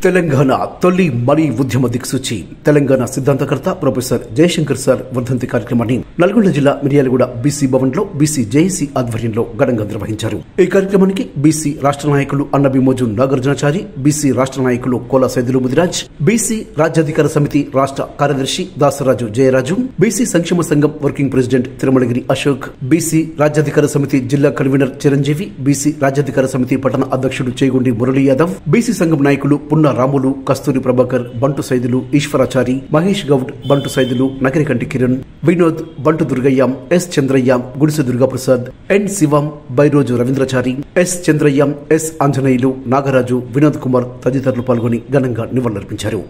తెలంగాణ తొలి మరీ ఉద్యమ దిక్సూచి తెలంగాణ సిద్ధాంతకర్త ప్రొఫెసర్ జయశంకర్ సార్ వర్ధంతి కార్యక్రమాన్ని నల్గొండ జిల్లా మిర్యాలగూడ బీసీ భవన్ లో బీసీ జేఏసీ ఆధ్వర్యంలో ఘనంగా నిర్వహించారు. ఈ కార్యక్రమానికి బీసీ రాష్ట్ర నాయకులు అన్నబిమోజు నాగార్జునాచారి, బీసీ రాష్ట్ర నాయకులు కోలా సైదులు ముదిరాజ్, బీసీ రాజ్యాధికార సమితి రాష్ట్ర కార్యదర్శి దాసరాజు జయరాజు, బీసీ సంక్షేమ సంఘం working president Thirumalagiri Ashok, BC రాజ్యాధికార సమితి జిల్లా కన్వీనర్ చిరంజీవి, బీసీ రాజ్యాధికార సమితి పట్టణ అధ్యక్షుడు చేగుండి మురళీ యాదవ్, బీసీ సంఘం నాయకులు పున్న రాములు, కస్తూరి ప్రభాకర్, బంటు సైదులు, ఈశ్వరాచారి, మహేష్ గౌడ్, బంటు సైదులు, నకరికంటి కిరణ్, వినోద్, బంటు దుర్గయ్య, ఎస్ చంద్రయ్య, గుడిసె దుర్గాప్రసాద్, ఎన్ శివం, బైరోజు రవీంద్రచారి, ఎస్ చంద్రయ్య, ఎస్ ఆంజనేయులు, నాగరాజు, వినోద్ కుమార్ తదితరులు పాల్గొని ఘనంగా నివాళులర్పించారు.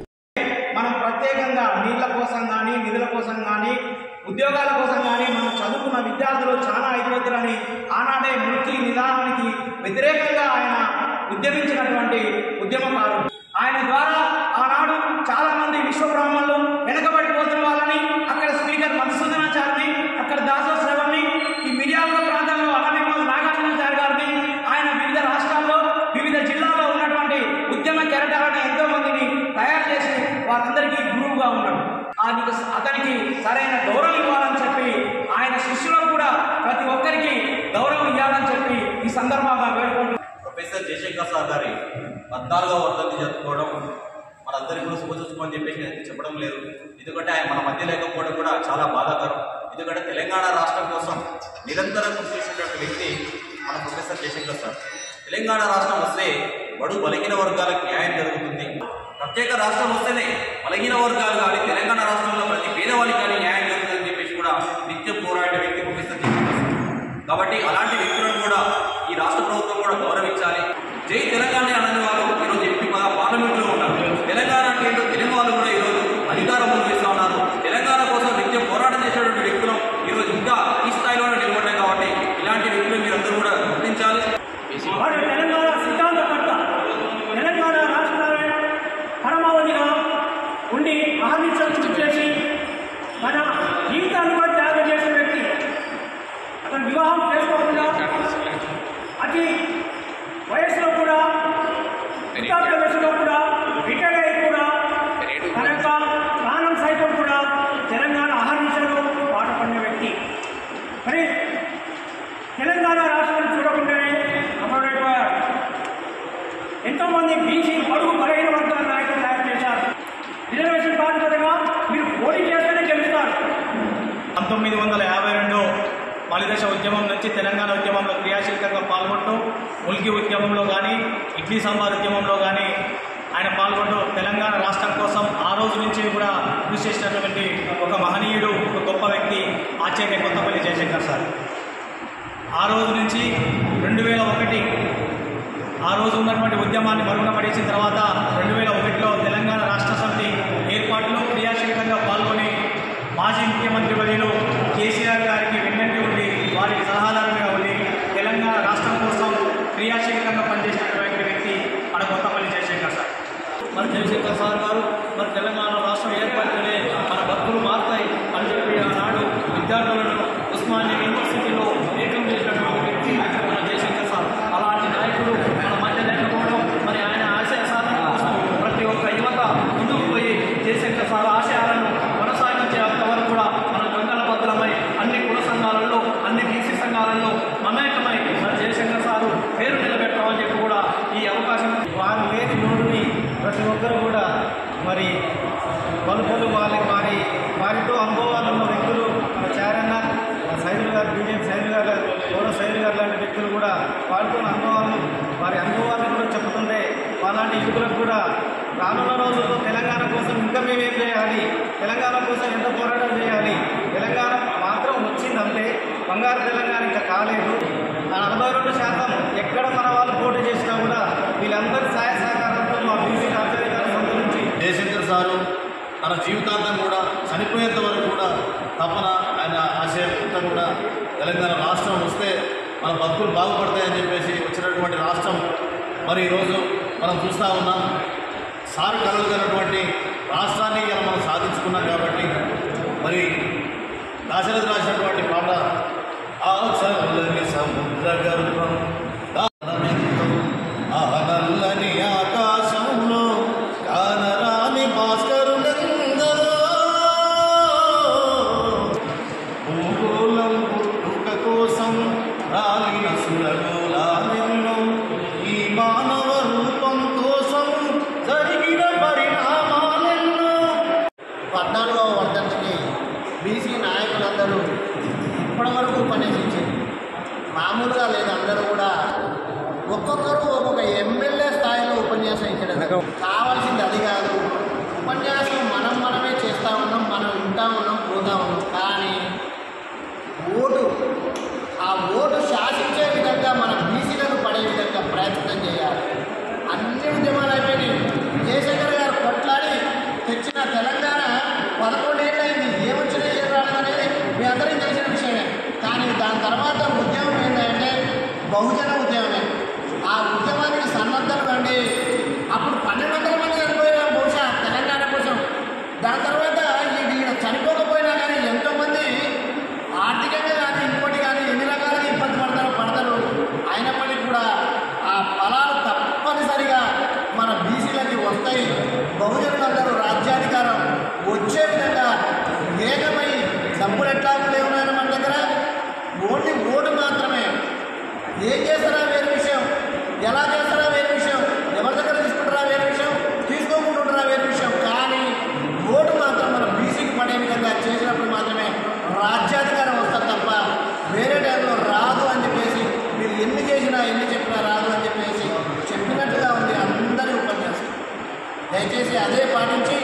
ఉద్యోగాల కోసం కానీ మనం చదువుకున్న విద్యార్థులు చాలా అయిపోతారని ఆనాడే వృత్తి విధానానికి వ్యతిరేకంగా ఆయన ఉద్యమించినటువంటి ఉద్యమకారుడు. ఆయన ద్వారా ఆనాడు చాలా మంది విశ్వబ్రాహ్మణులు వెనకబడిపోతున్న వాళ్ళని, అక్కడ స్పీకర్ మధుసూదనాచారిని, అక్కడ దాసోశ్రవాన్ని, ఈ మిర్యాలగూడ ప్రాంతంలో అన్నబిమోజు నాగార్జునాచారి గారిని, ఆయన వివిధ రాష్ట్రాల్లో వివిధ జిల్లాల్లో ఉన్నటువంటి ఉద్యమ కెరటాలను ఎంతో మందిని తయారు చేసి వారందరికీ గురువుగా ఉన్నాడు. అతనికి సరైన గౌరవం ఇవ్వాలని చెప్పి ఆయన శిష్యులకు కూడా ప్రతి ఒక్కరికి గౌరవం ఇవ్వాలని చెప్పి ఈ సందర్భంగా వేడుకుంటున్నాను. ప్రొఫెసర్ జయశంకర్ సార్ గారి 14వ వర్ధంతి జరుపుకోవడం మనందరికీ కూడా శుభసూచమని చెప్పేసి చెప్పడం లేదు. ఎందుకంటే ఆయన మన మధ్య లేకపోవడం కూడా చాలా బాధాకరం. ఎందుకంటే తెలంగాణ రాష్ట్రం కోసం నిరంతరం కృషి చేసినటువంటి వ్యక్తి మన ప్రొఫెసర్ జయశంకర్ సార్. తెలంగాణ రాష్ట్రం వస్తే బడుగు బలహీన వర్గాలకు న్యాయం జరుగుతుంది. ప్రత్యేక రాష్ట్రం వస్తేనే బలహీన వర్గాలు కానీ తెలంగాణ రాష్ట్రంలో ప్రతి పేదవాళ్ళకి కానీ న్యాయం జరుగుతుందని చెప్పేసి కూడా నిత్యం పోరాడే వ్యక్తి ప్రొఫెసర్ జయశంకర్ సార్. కాబట్టి అలాంటి వ్యక్తులను కూడా ఈ రాష్ట్ర ప్రభుత్వం కూడా గౌరవించాలి. జై తెలంగాణ అనే వాళ్ళు ఈరోజు ఎంపీ పార్లమెంట్లో ఉన్నారు. తెలంగాణ అంటే తెలుగు వాళ్ళు కూడా ఈరోజు అధికారం పొందిస్తూ ఉన్నారు. తెలంగాణ కోసం నిత్యం పోరాటం చేసేటువంటి వ్యక్తులు ఈరోజు ఇంకా ఈ స్థాయిలోనే నిలబడ్డాయి. కాబట్టి ఇలాంటి వ్యక్తులు మీరందరూ కూడా గుర్తించాలి. తెలంగాణ సిద్ధాంతకర్త, తెలంగాణ రాష్ట్ర పరమావధిగా ఉండి ఆహ్నించడం కృషి చేసి మన జీవితాన్ని కూడా త్యాగం చేసిన వ్యక్తి. అతను వివాహం చేసుకోకుండా అతి వయసులో కూడా వృద్ధాప్య వయసులో కూడా రిటైర్ అయ్యి కూడా తన యొక్క ప్రాణం సైతం కూడా తెలంగాణ ఆహ్నించడంలో పాటుపడిన వ్యక్తి. మరి తెలంగాణ రాష్ట్రాన్ని చూడకుండానే అమరుడైపోయారు. ఎంతోమంది బీసీ బడుగు బలహీన వర్గాల నాయకులు తయారు చేశారు. రిజర్వేషన్ ప్రాతిపదికగా మీరు పోటీ చేస్తేనే గెలుస్తారు. 1952 మలిదశ ఉద్యమం నుంచి తెలంగాణ ఉద్యమంలో క్రియాశీలకంగా పాల్గొంటూ ముల్కీ ఉద్యమంలో కానీ ఇడ్లీ సాంబార్ ఉద్యమంలో కానీ ఆయన పాల్గొంటూ తెలంగాణ రాష్ట్రం కోసం ఆ రోజు నుంచి కూడా కృషి చేసినటువంటి ఒక మహనీయుడు, ఒక గొప్ప వ్యక్తి ఆచార్య కొత్తపల్లి జయశంకర్ సార్. ఆ రోజు నుంచి 2001 ఆ రోజు ఉన్నటువంటి ఉద్యమాన్ని మరుగున పడేసిన తర్వాత 2001లో తెలంగాణ రాష్ట్ర సమితి ఏర్పాటులో క్రియాశీలకంగా పాల్గొని మాజీ ముఖ్యమంత్రి వర్యులు కేసీఆర్ గారికి వెన్నంటి ఉండి వారికి సలహాదారుగా ఉండి తెలంగాణ రాష్ట్రం కోసం క్రియాశీలకంగా పనిచేసినటువంటి వ్యక్తి మన కొత్తపల్లి జయశంకర్ సార్. మరి జయశంకర్ సార్ గారు మరి తెలంగాణ రాష్ట్రం ఏర్పడితేనే మన బతుకులు మారుతాయి అని చెప్పి ఆనాడు విద్యార్థులను ఉస్మానియా యూనివర్సిటీలో ఏకం చేసినటువంటి వ్యక్తి మన జయశంకర్ సార్. అలాంటి నాయకులు మన మధ్య లేకపోవడం, మరి ఆయన ఆశయ సాధన కోసం ప్రతి ఒక్క యువత ముందుకు పోయి జయశంకర్ సార్ ఆశయాలను కొనసాగించేంత వరకు కూడా మన గంగలభద్రమై అన్ని కుల సంఘాలలో, అన్ని బీసీ సంఘాలలో మమేకమై మన జయశంకర్ సారు పేరు నిలబెట్టామని చెప్పి కూడా ఈ అవకాశం వారు లేని నోడుని ప్రతి ఒక్కరు కూడా మరి పలుపలు వారితో అనుభవాలు ఉన్న వ్యక్తులు మన చారన్న, సైదులు గారు, బీజేపీ సైదులు గారు, గౌరవ సైదులు గారు లాంటి వ్యక్తులు కూడా వారితో వారి అనుభవాలను కూడా చెబుతుంటే అలాంటి యువకులకు కూడా రానున్న రోజుల్లో తెలంగాణ కోసం ఇంకా మేమేం చేయాలి, తెలంగాణ కోసం ఎంత పోరాటం చేయాలి, తెలంగాణ మాత్రం వచ్చిందంటే బంగారు తెలంగాణ ఇంకా కాలేదు. 42% ఎక్కడ మన వాళ్ళు పోటీ చేసినా కూడా వీళ్ళందరి సహాయ సహకారంతో మా బీసీ రాజ్యాధికార సంస్థ నుంచి జయశంకర్ సారు తన జీవితాంతం కూడా చనిపోయేంత వరకు కూడా తప్పన ఆయన ఆశయంతో కూడా తెలంగాణ రాష్ట్రం వస్తే మన బతుకులు బాగుపడతాయని చెప్పేసి వచ్చినటువంటి రాష్ట్రం మరి ఈరోజు మనం చూస్తూ ఉన్నాం. సారు కలగలిగినటువంటి రాష్ట్రాన్ని ఇలా మనం సాధించుకున్నాం. కాబట్టి మరి దాశరథి రాసినటువంటి పాట ఆ చల్లని సముద్ర గర్భం నల్లని ఆకాశంలో నాయకులందరూ ఇప్పటివరకు ఉపన్యసించారు. మామూలుగా లేదు, అందరూ కూడా ఒక్కొక్కరు ఒక్కొక్క ఎమ్మెల్యే స్థాయిలో ఉపన్యాసం ఇచ్చడం కావాల్సింది అది కాదు. ఉపన్యాసం మనమే చేస్తూ ఉన్నాం, మనం వింటా ఉన్నాం, పోతా ఉన్నాం. కానీ ఆ ఓటు శాసించే విధంగా మన బీసీలను పడే విధంగా ప్రయత్నం చేయాలి. అన్ని ఉద్యమాలు అయిపోయినాయి. జయశంకర్ గారు కొట్లాడి తెచ్చిన తెలంగాణ 11 ఏళ్ళైంది. ఏమొచ్చినా ఏం రాలేదనేది మీ అందరికీ తెలిసిన విషయమే. కానీ దాని తర్వాత ఉద్యమం ఏంటంటే బహుజన ఉద్యమమే. ఆ ఉద్యమానికి సన్నద్ధం కండి. అప్పుడు 1200 మంది చనిపోయారు బహుశా తెలంగాణ కోసం. దాని తర్వాత ఈయన చనిపోకపోయినా కానీ ఎంతోమంది ఆర్థికంగా కానీ ఇంకోటి కానీ ఎన్ని రకాలుగా ఇబ్బంది పడతారు. అయినప్పటికీ కూడా ఆ ఫలాలు తప్పనిసరిగా మన బీసీలకి వస్తాయి. బహుజనులందరూ రాజ్యాధికారం వచ్చే విధంగా ఏకమై డబ్బులు ఎట్లా లేవు మన దగ్గర, ఓన్లీ ఓటు మాత్రమే. ఏం చేస్తారా వేరే విషయం, ఎలా చేస్తారా వేరే విషయం, ఎవరి దగ్గర తీసుకుంటారా వేరే విషయం, తీసుకోకుంటుంటారా వేరే విషయం. కానీ ఓటు మాత్రం మన బీసీకి పడే విధంగా చేసినప్పుడు మాత్రమే రాజ్యాధికారం వస్తారు తప్ప వేరే టైంలో రాదు అని చెప్పేసి మీరు ఎన్ని చేసినా ఎన్ని చెప్పినా రాదు అని చెప్పేసి చెప్పినట్టుగా ఉంది అందరి ఉపన్యాసం. దయచేసి అదే పాటించి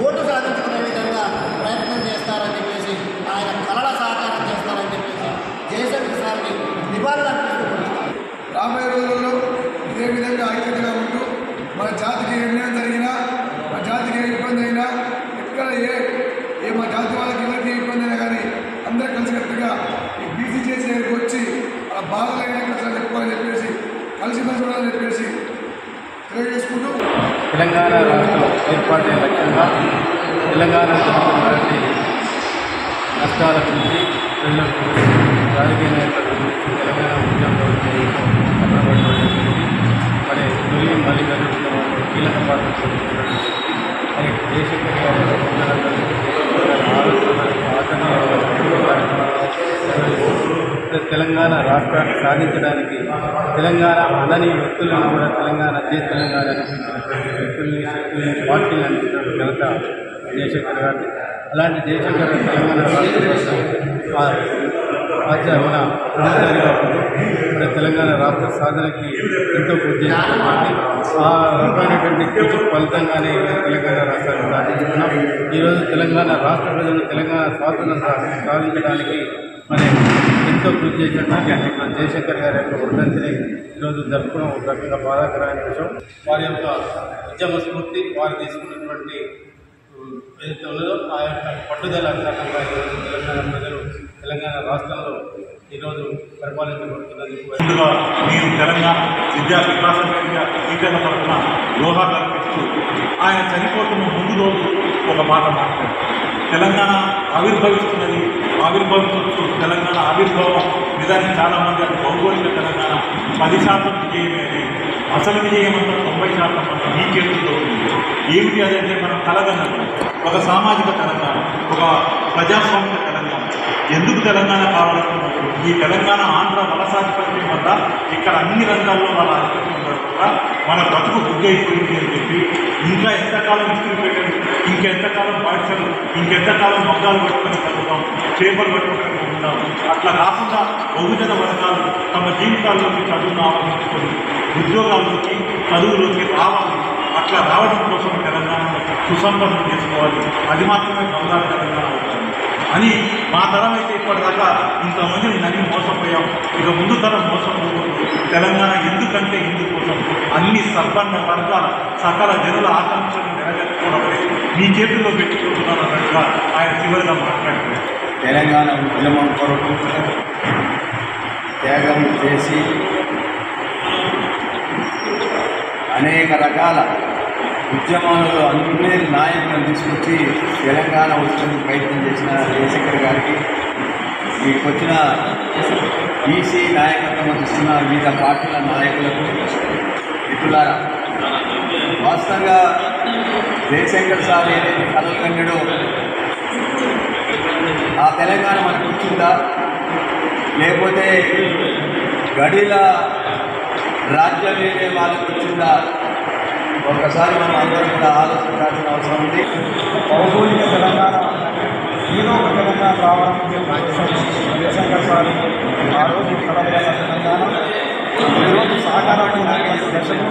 ఓటు సాధించుకునే విధంగా ప్రయత్నం చేస్తారని చెప్పేసి ఆయన కళల సహకారం చేస్తారని చెప్పేసి జయశంకర్ సార్కి నివాళులు అర్పిస్తున్నాను. రాబోయే రోజుల్లో ఇదే విధంగా ఐక్యతగా ఉంటూ మన జాతికి నిర్ణయం జరిగినా, మన జాతికి ఏ ఇబ్బంది అయినా, ఎక్కడ ఏ మా జాతి వాళ్ళకి ఎవరికి ఇబ్బంది అయినా కానీ అందరూ కలిసికట్టుగా ఈ బీసీ చేసి వచ్చి ఆ బాధలైనా కలిసి చెప్పుకోవాలని చెప్పేసి కలిసిమెలిసి ఉండాలని చెప్పేసి తెలియజేసుకుంటూ తెలంగాణ రాష్ట్రం ఏర్పాటే లక్ష్యంగా తెలంగాణ జరుగుతున్నటువంటి నష్టాల గురించి ప్రజలకు రాజకీయ నాయకుల గురించి తెలంగాణ ఉద్యమంలో మరి తొలి మల్లికార్జున ఉద్యమంలో కీలక పాత్ర పోషించినటువంటి మరి జయశంకర్ తెలంగాణ రాష్ట్రాన్ని సాధించడానికి తెలంగాణ అనని వ్యక్తులను కూడా తెలంగాణ తెలంగాణ అనిపించినటువంటి వ్యక్తుల్ని శక్తుల్ని పార్టీలు అనిపించిన ఘనత జయశంకర్ గారిని. అలాంటి జయశంకర్ తెలంగాణ రాష్ట్ర మన ప్రముఖంగా మరి తెలంగాణ రాష్ట్ర సాధనకి ఎంతో కృషి చేసినటువంటి ఆ రకమైనటువంటి కృషి ఫలితంగానే తెలంగాణ రాష్ట్రాన్ని సాధించుకున్నాం. ఈరోజు తెలంగాణ రాష్ట్ర ప్రజలు తెలంగాణ స్వాతంత్రం సాధించడానికి మరి ఎంతో కృషి చేసినటువంటి జయశంకర్ గారి యొక్క వర్ధంతిని ఈరోజు జరుపుకోవడం ఒక రకంగా బాధాకరమైన విషయం. వారి యొక్క ఉద్యమ స్ఫూర్తి, వారు తీసుకున్నటువంటి ఏదైతే ఉన్నదో ఆ యొక్క పట్టుదల కారణంగా ఈరోజు తెలంగాణ ప్రజలు తెలంగాణ రాష్ట్రంలో ఈరోజు పరిపాలించబడుతున్నందుకు ముందుగా నేను తెలంగాణ విద్యా వికాసం ఈటల తరఫున లోహాలు అర్పిస్తూ ఆయన చనిపోతున్న ముందు రోజు ఒక మాట మాట్లాడారు. తెలంగాణ ఆవిర్భవిస్తున్నది, ఆవిర్భవించవచ్చు. తెలంగాణ ఆవిర్భావం నిజానికి చాలామంది అంటే భౌగోళిక తెలంగాణ 10% విజయమే, అసలు విజయం అంతా 90% మన ఈ చేతుల్లో ఉంది. ఏమిటి అదంటే మనం కలగన్నది ఒక సామాజిక తెలంగాణ, ఒక ప్రజాస్వామిక తెలంగాణ. ఎందుకు తెలంగాణ కావాలనుకున్నాం? ఈ తెలంగాణ ఆంధ్ర వలసాధిపత్యం వల్ల ఇక్కడ అన్ని రంగాల్లో వాళ్ళ ఆధిపత్యం ఉండడం వల్ల మన బతుకు బుగ్గైపోయింది అని చెప్పి ఇంకా ఎంతకాలం ఇస్త్రీ పెట్టండి, ఇంకెంతకాలం బాధ్యతలు, ఇంకెంతకాలం మగ్గాలు పట్టుకొని చదువుతాం, చేపలు పట్టుకొని ఉంటాం. అట్లా కాకుండా బహుజన వర్గాలు తమ జీవితాల్లోకి చదువును ఆహ్వానించుకొని ఉద్యోగాల్లోకి చదువులోకి రావాలి. అట్లా రావడం కోసం తెలంగాణను సుసంపన్నం చేసుకోవాలి. అది మాత్రమే బంగారు తెలంగాణ అవుతుంది అని మా తరం అయితే ఇప్పటిదాకా ఇంతమందిని నమ్మి మోసపోయాం. ఇక ముందు తరం మోసం పోకూడదు. తెలంగాణ ఎందుకంటే ఇందుకోసం అన్ని సంపన్న వర్గాల సకల జనుల ఆకాంక్షలను నెరవేర్చుకోవడం అనేది మీ చేతుల్లో పెట్టుకుంటున్నారు అన్నట్టుగా ఆయన చివరిగా మాట్లాడుతున్నారు. తెలంగాణ ఉద్యమం కొరకు త్యాగం చేసి అనేక రకాల ఉద్యమాలలో అన్ని నాయకులను తీసుకొచ్చి తెలంగాణ ఉద్యమం ప్రయత్నం చేసిన జయశంకర్ గారికి, వీటికి వచ్చిన బీసీ నాయకత్వం వహిస్తున్న వివిధ పార్టీల నాయకులకు మిత్రులారా, వాస్తవంగా జయశంకర్ సార్ ఏదైతే కలలు కన్నాడో ఆ తెలంగాణ మనకు వచ్చిందా, లేకపోతే గడిల రాజ్యం వేరే వాళ్ళకు వచ్చిందా, ఒక్కసారి మనం అందరం కూడా ఆలోచించాల్సిన అవసరం ఉంది. భౌగోళిక తెలంగాణ ఏదో ఒక తెలంగాణ రావడం జయశంకర్ సార్ ఆ రోజు కలవగల తెలంగాణ ఈరోజు సాకారమైనటువంటి దశలు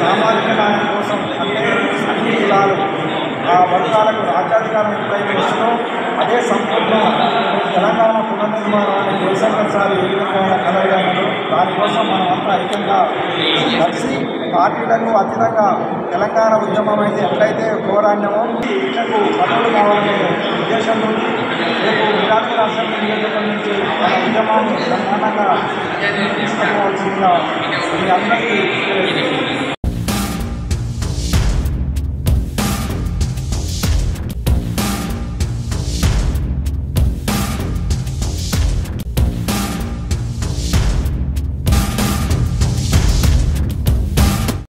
సామాజిక న్యాయం కోసం అంటే అన్ని కులాలు ఆ వర్గాలకు రాజ్యాధికారం ఎప్పుడైతే వస్తుందో అదే సంపూర్ణ తెలంగాణ పునర్నిర్మాణాన్ని జయశంకర్ సార్ ఏ విధంగా కలగగలరు దానికోసం మనం అంతా ఐక్యంగా కలిసి పార్టీలకు అతీతంగా తెలంగాణ ఉద్యమం అయితే ఎట్లయితే పోరాడినామో ఇళ్లకు పదవులు కావాలనే ఉద్దేశంతో రేపు విరాట్ అసెంబ్లీ నియోజకవర్గం నుంచి మన ఉద్యమాన్ని ప్రధానంగా తీసుకోవాల్సిందిగా మీ అందరికీ